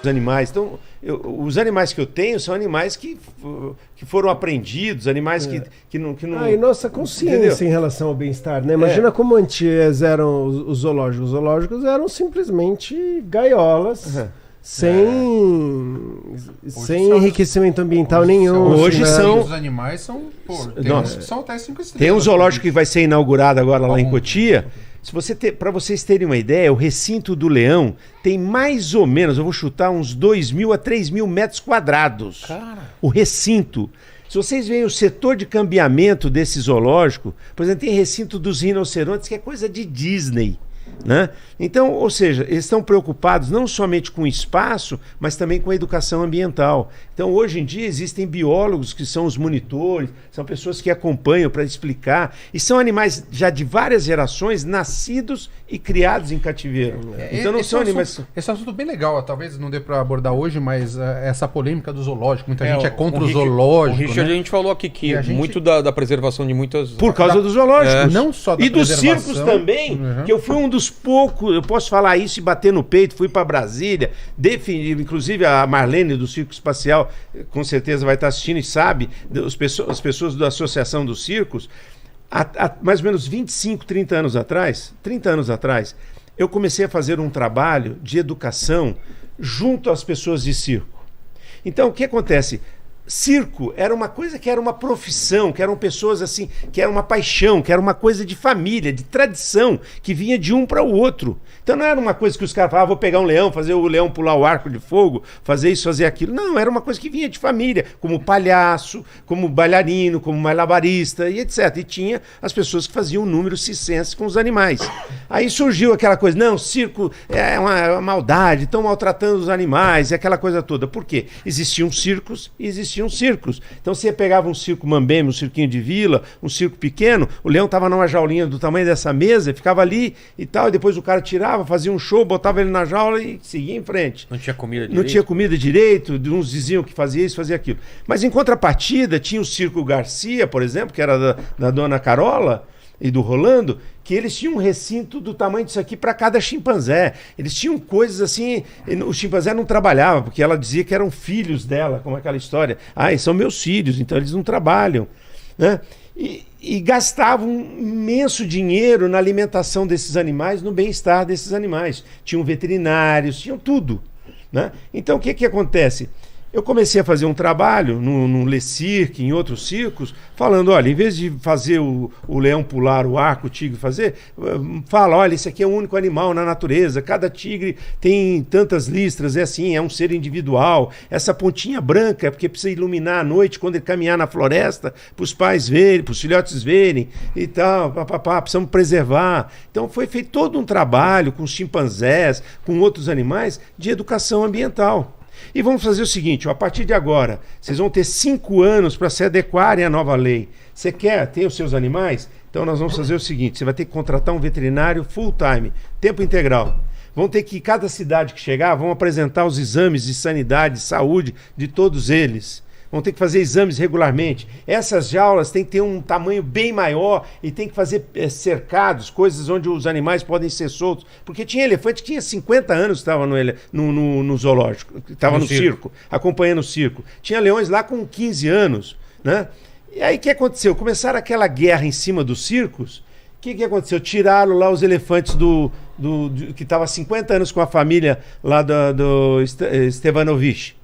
Os animais. Então, os animais que eu tenho são animais que foram aprendidos, animais que não... E nossa consciência, entendeu? Em relação ao bem-estar, né? Imagina como antes eram os zoológicos. Os zoológicos eram simplesmente gaiolas... Sem enriquecimento ambiental nenhum. Hoje são... Os animais são... tem uns que são até 5 estrelas. Tem um zoológico que vai ser inaugurado agora lá em Cotia. Para vocês terem uma ideia, o recinto do leão tem mais ou menos, eu vou chutar, uns 2.000 a 3.000 metros quadrados. Cara. O recinto. Se vocês veem o setor de cambiamento desse zoológico, por exemplo, tem recinto dos rinocerontes, que é coisa de Disney. Né? Então, ou seja, eles estão preocupados não somente com o espaço, mas também com a educação ambiental. Então, hoje em dia, existem biólogos que são os monitores, são pessoas que acompanham para explicar, e são animais já de várias gerações, nascidos e criados em cativeiro. Então, não são animais... Esse é um assunto bem legal, talvez não dê para abordar hoje, mas essa polêmica do zoológico, muita gente é contra o zoológico. O Richard, né? a gente falou aqui que muito da preservação de muitas... Por causa dos zoológicos. Não só da e dos circos também, que eu fui um dos poucos, eu posso falar isso e bater no peito, fui para Brasília, inclusive a Marlene do Circo Espacial, com certeza vai estar assistindo e sabe, as pessoas da Associação dos Circos, há mais ou menos 25, 30 anos atrás, eu comecei a fazer um trabalho de educação junto às pessoas de circo. Então, o que acontece? Circo era uma coisa que era uma profissão, que eram pessoas assim, que era uma paixão, que era uma coisa de família, de tradição, que vinha de um para o outro. Então não era uma coisa que os caras falavam, vou pegar um leão, fazer o leão pular o arco de fogo, fazer isso, fazer aquilo. Não, era uma coisa que vinha de família, como palhaço, como bailarino, como malabarista e etc. E tinha as pessoas que faziam números circenses com os animais. Aí surgiu aquela coisa, não, circo é uma maldade, estão maltratando os animais, e aquela coisa toda. Por quê? Existiam circos e existiam circos. Então você pegava um circo mambembe, um cirquinho de vila, um circo pequeno, o leão estava numa jaulinha do tamanho dessa mesa, ficava ali e tal, e depois o cara tirava, fazia um show, botava ele na jaula e seguia em frente. Não tinha comida direito? Não tinha comida direito, uns diziam que fazia isso, fazia aquilo. Mas em contrapartida, tinha o Circo Garcia, por exemplo, que era da dona Carola e do Rolando, que eles tinham um recinto do tamanho disso aqui para cada chimpanzé. Eles tinham coisas assim, o chimpanzé não trabalhava, porque ela dizia que eram filhos dela, como aquela história. Eles são meus filhos, então eles não trabalham. Né? E gastavam um imenso dinheiro na alimentação desses animais, no bem-estar desses animais. Tinham veterinários, tinham tudo. Né? Então o que acontece? Eu comecei a fazer um trabalho no Le Cirque, em outros circos, falando, olha, em vez de fazer o leão pular o arco, o tigre fazer, fala, olha, esse aqui é o único animal na natureza, cada tigre tem tantas listras, é assim, é um ser individual, essa pontinha branca é porque precisa iluminar à noite, quando ele caminhar na floresta, para os pais verem, para os filhotes verem, e tal, precisamos preservar. Então foi feito todo um trabalho com os chimpanzés, com outros animais, de educação ambiental. E vamos fazer o seguinte, a partir de agora, vocês vão ter 5 anos para se adequarem à nova lei. Você quer ter os seus animais? Então nós vamos fazer o seguinte, você vai ter que contratar um veterinário full time, tempo integral. Vão ter que, cada cidade que chegar, vão apresentar os exames de sanidade, de saúde de todos eles. Vão ter que fazer exames regularmente. Essas jaulas têm que ter um tamanho bem maior e tem que fazer cercados, coisas onde os animais podem ser soltos. Porque tinha elefante que tinha 50 anos que estava no zoológico, estava no circo, acompanhando o circo. Tinha leões lá com 15 anos. Né? E aí o que aconteceu? Começaram aquela guerra em cima dos circos. O que aconteceu? Tiraram lá os elefantes que estava há 50 anos com a família lá do Stevanovich.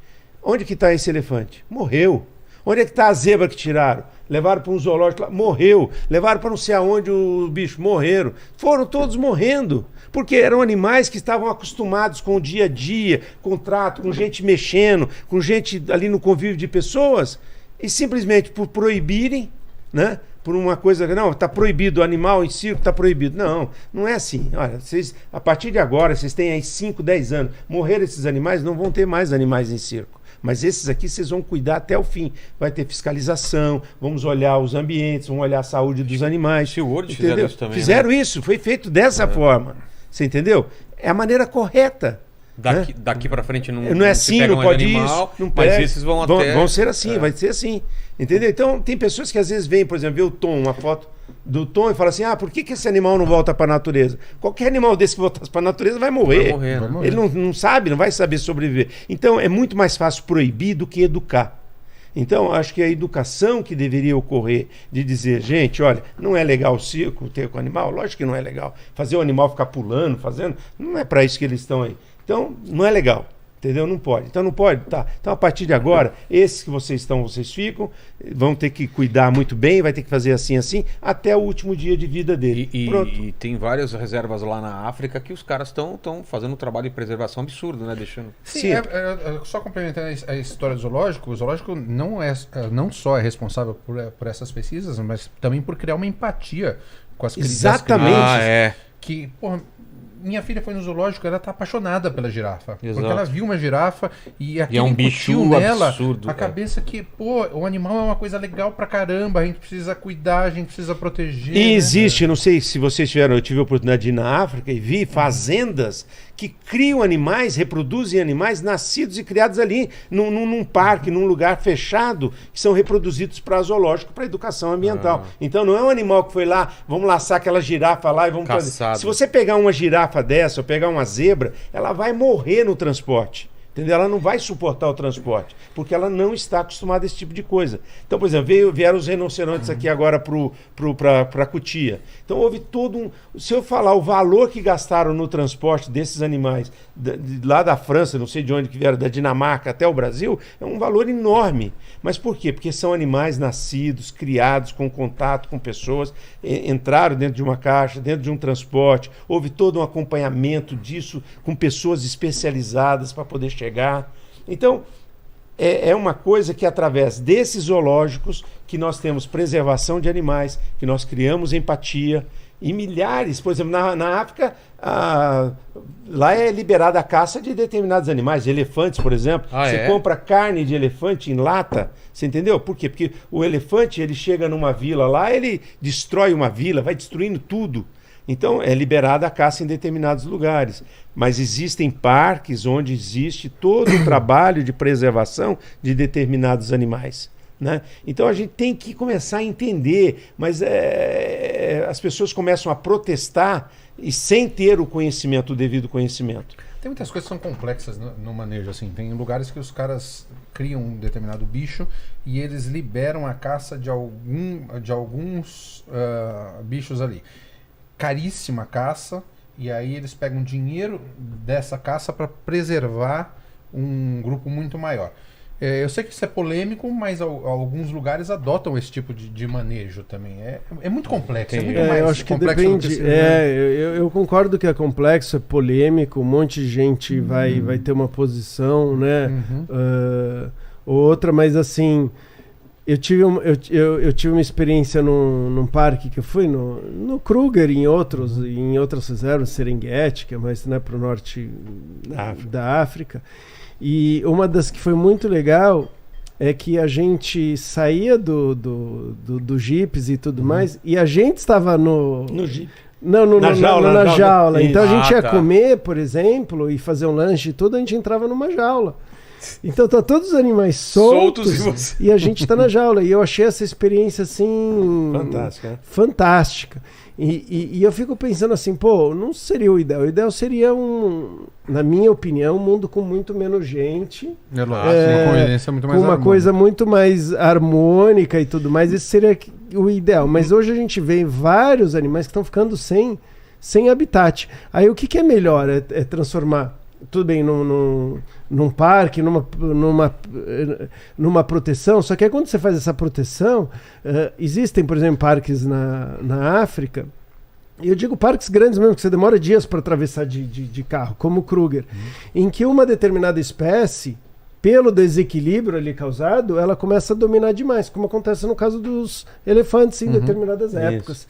Onde que está esse elefante? Morreu. Onde é que está a zebra que tiraram? Levaram para um zoológico lá, morreu. Levaram para não sei aonde o bicho, morreram. Foram todos morrendo. Porque eram animais que estavam acostumados com o dia a dia, com trato, com gente mexendo, com gente ali no convívio de pessoas, e simplesmente por proibirem, né? Por uma coisa, não, está proibido, o animal em circo está proibido. Não, não é assim. Olha, vocês, a partir de agora, vocês têm aí 5, 10 anos, morrer esses animais, não vão ter mais animais em circo. Mas esses aqui vocês vão cuidar até o fim. Vai ter fiscalização, vamos olhar os ambientes, vamos olhar a saúde dos animais. Se o World fizeram isso também. Fizeram isso, foi feito dessa forma. Você entendeu? É a maneira correta. Daqui para frente não é assim, não pode animal, isso, não mas pega, esses vão ser assim, vai ser assim. Entendeu? Então, tem pessoas que às vezes veem, por exemplo, vê o Tom, uma foto do Tom e fala assim, por que esse animal não volta para a natureza? Qualquer animal desse que voltasse para a natureza vai morrer. Vai morrer. Ele não sabe, não vai saber sobreviver. Então, é muito mais fácil proibir do que educar. Então, acho que a educação que deveria ocorrer de dizer, gente, olha, não é legal o circo ter com o animal, lógico que não é legal. Fazer o animal ficar pulando, não é para isso que eles estão aí. Então, não é legal. Entendeu? Não pode. Então não pode? Tá. Então a partir de agora, esses que vocês ficam, vão ter que cuidar muito bem, vai ter que fazer assim, até o último dia de vida dele. E tem várias reservas lá na África que os caras estão fazendo um trabalho de preservação absurdo, né? Deixando... Sim. Só complementando a história do zoológico, o zoológico não só é responsável por essas pesquisas, mas também por criar uma empatia com as crianças. Exatamente. Que, porra, minha filha foi no zoológico, ela tá apaixonada pela girafa. Exato. Porque ela viu uma girafa e é um bicho nela absurdo, a cabeça que, o animal é uma coisa legal pra caramba, a gente precisa cuidar, a gente precisa proteger. E existe, não sei se vocês tiveram, eu tive a oportunidade de ir na África e vi fazendas que criam animais, reproduzem animais nascidos e criados ali, num parque, num lugar fechado, que são reproduzidos para zoológico, para educação ambiental. Então não é um animal que foi lá, vamos laçar aquela girafa lá e vamos fazer. Se você pegar uma girafa dessa ou pegar uma zebra, ela vai morrer no transporte. Entendeu? Ela não vai suportar o transporte, porque ela não está acostumada a esse tipo de coisa. Então, por exemplo, vieram os rinocerontes aqui agora para Cotia. Então houve todo um... Se eu falar o valor que gastaram no transporte desses animais, lá da França, não sei de onde que vieram, da Dinamarca até o Brasil, é um valor enorme. Mas por quê? Porque são animais nascidos, criados, com contato com pessoas, entraram dentro de uma caixa, dentro de um transporte, houve todo um acompanhamento disso com pessoas especializadas para poder chegar. Então, é uma coisa que através desses zoológicos que nós temos preservação de animais, que nós criamos empatia, e milhares, por exemplo, na África, lá é liberada a caça de determinados animais, de elefantes, por exemplo. Você compra carne de elefante em lata, você entendeu? Por quê? Porque o elefante, ele chega numa vila lá, ele destrói uma vila, vai destruindo tudo. Então, é liberada a caça em determinados lugares. Mas existem parques onde existe todo o trabalho de preservação de determinados animais. Né? Então, a gente tem que começar a entender, mas as pessoas começam a protestar e sem ter o conhecimento, o devido conhecimento. Tem muitas coisas que são complexas no manejo, assim. Tem lugares que os caras criam um determinado bicho e eles liberam a caça de alguns bichos ali. Caríssima caça, e aí eles pegam dinheiro dessa caça para preservar um grupo muito maior. Eu sei que isso é polêmico, mas alguns lugares adotam esse tipo de manejo também. É muito complexo, é muito mais eu acho que complexo depende, do que eu concordo que é complexo, é polêmico, um monte de gente vai ter uma posição, né? Outra, mas assim... Eu tive uma experiência num parque que eu fui, no Kruger e em outras reservas, Serengeti, que é mais, né, para o norte da África. E uma das que foi muito legal é que a gente saía do jipes e tudo mais, e a gente estava no Jeep. Na jaula. Então a gente ia comer, por exemplo, e fazer um lanche e tudo, a gente entrava numa jaula. Então tá todos os animais soltos e a gente tá na jaula. E eu achei essa experiência assim... Fantástica. E eu fico pensando assim, não seria o ideal. O ideal seria na minha opinião, um mundo com muito menos gente. Uma convivência muito mais com uma coisa muito mais harmônica e tudo mais. Esse seria o ideal. Mas hoje a gente vê vários animais que estão ficando sem habitat. Aí o que é melhor? É transformar tudo bem num parque, numa proteção, só que aí quando você faz essa proteção, existem, por exemplo, parques na África, e eu digo parques grandes mesmo, que você demora dias para atravessar de carro, como o Kruger, em que uma determinada espécie, pelo desequilíbrio ali causado, ela começa a dominar demais, como acontece no caso dos elefantes em determinadas épocas.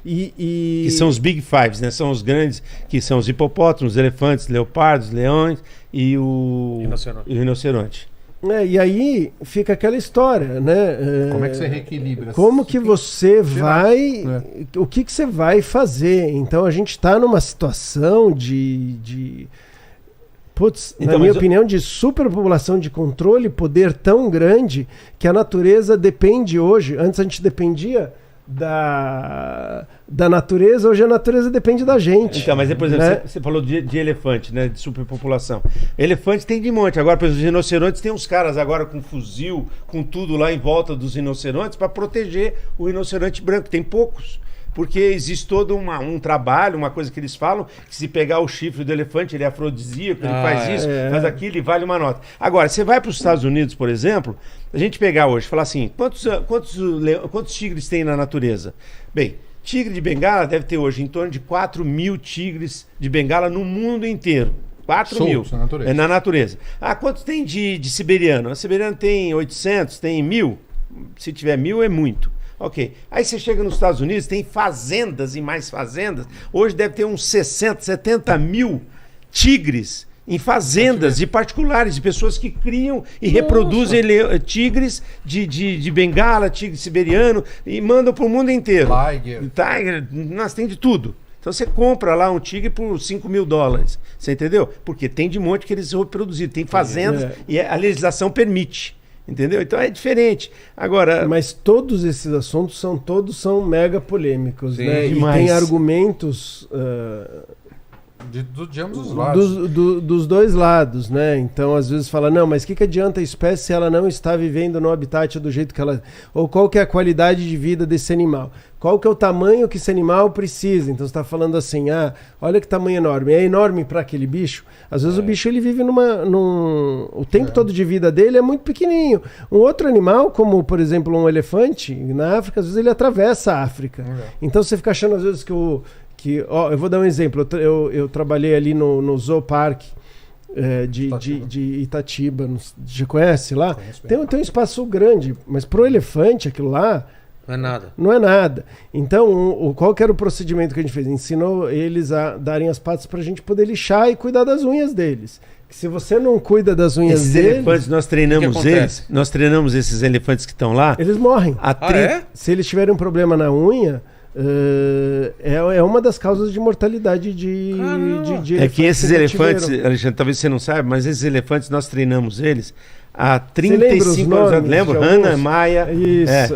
Isso. Que são os Big Fives, né? São os grandes, que são os hipopótamos, elefantes, leopardos, leões e o rinoceronte. E aí fica aquela história, né? Como é que você reequilibra? Como que você vai... O que você vai fazer? Então a gente está numa situação de putz, Então, na minha mas opinião, de superpopulação, de controle, poder tão grande que a natureza depende hoje. Antes a gente dependia da natureza, hoje a natureza depende da gente. Então, mas, por exemplo, né? você falou de elefante, né? De superpopulação. Elefante tem de monte. Agora, por exemplo, os rinocerontes, tem uns caras agora com fuzil, com tudo lá em volta dos rinocerontes para proteger o rinoceronte branco. Tem poucos. Porque existe todo um trabalho, uma coisa que eles falam, que se pegar o chifre do elefante, ele é afrodisíaco, ele faz isso, faz aquilo e vale uma nota. Agora, você vai para os Estados Unidos, por exemplo, a gente pegar hoje, falar assim, quantos tigres tem na natureza? Bem, tigre de Bengala deve ter hoje em torno de 4 mil tigres de Bengala no mundo inteiro. 4 mil. Na natureza. É na natureza. Ah, quantos tem de siberiano? A siberiano tem 800, tem 1.000. Se tiver 1.000 é muito. Ok. Aí você chega nos Estados Unidos, tem fazendas e mais fazendas. Hoje deve ter uns 60, 70 mil tigres em fazendas de particulares, de pessoas que criam e reproduzem tigres de Bengala, tigre siberiano e mandam para o mundo inteiro. Tiger, nós tem de tudo. Então você compra lá um tigre por $5.000. Você entendeu? Porque tem de monte que eles reproduziram. Tem fazendas e a legislação permite. Entendeu? Então é diferente. Agora, mas todos esses assuntos são mega polêmicos, né? Demais. E tem argumentos de ambos os lados. Dos dois lados, né? Então, às vezes fala, não, mas o que adianta a espécie se ela não está vivendo no habitat do jeito que ela... Ou qual que é a qualidade de vida desse animal? Qual que é o tamanho que esse animal precisa? Então, você está falando assim, olha que tamanho enorme. É enorme para aquele bicho? Às vezes o bicho ele vive o tempo todo de vida dele é muito pequenininho. Um outro animal, como, por exemplo, um elefante, na África, às vezes ele atravessa a África. Então, você fica achando, às vezes, eu vou dar um exemplo. Eu trabalhei ali no Zoo Park de Itatiba. Já conhece lá? Tem um espaço grande, mas pro elefante, aquilo lá... Não é nada. Não é nada. Então, qual que era o procedimento que a gente fez? Ensinou eles a darem as patas pra gente poder lixar e cuidar das unhas deles. Que se você não cuida das unhas esses deles... elefantes, nós treinamos esses elefantes que estão lá. Eles morrem. Se eles tiverem um problema na unha... é uma das causas de mortalidade de é que esses elefantes, Alexandre, talvez você não saiba, mas esses elefantes nós treinamos eles há 35 anos. Lembra? Hannah, Maia. Isso,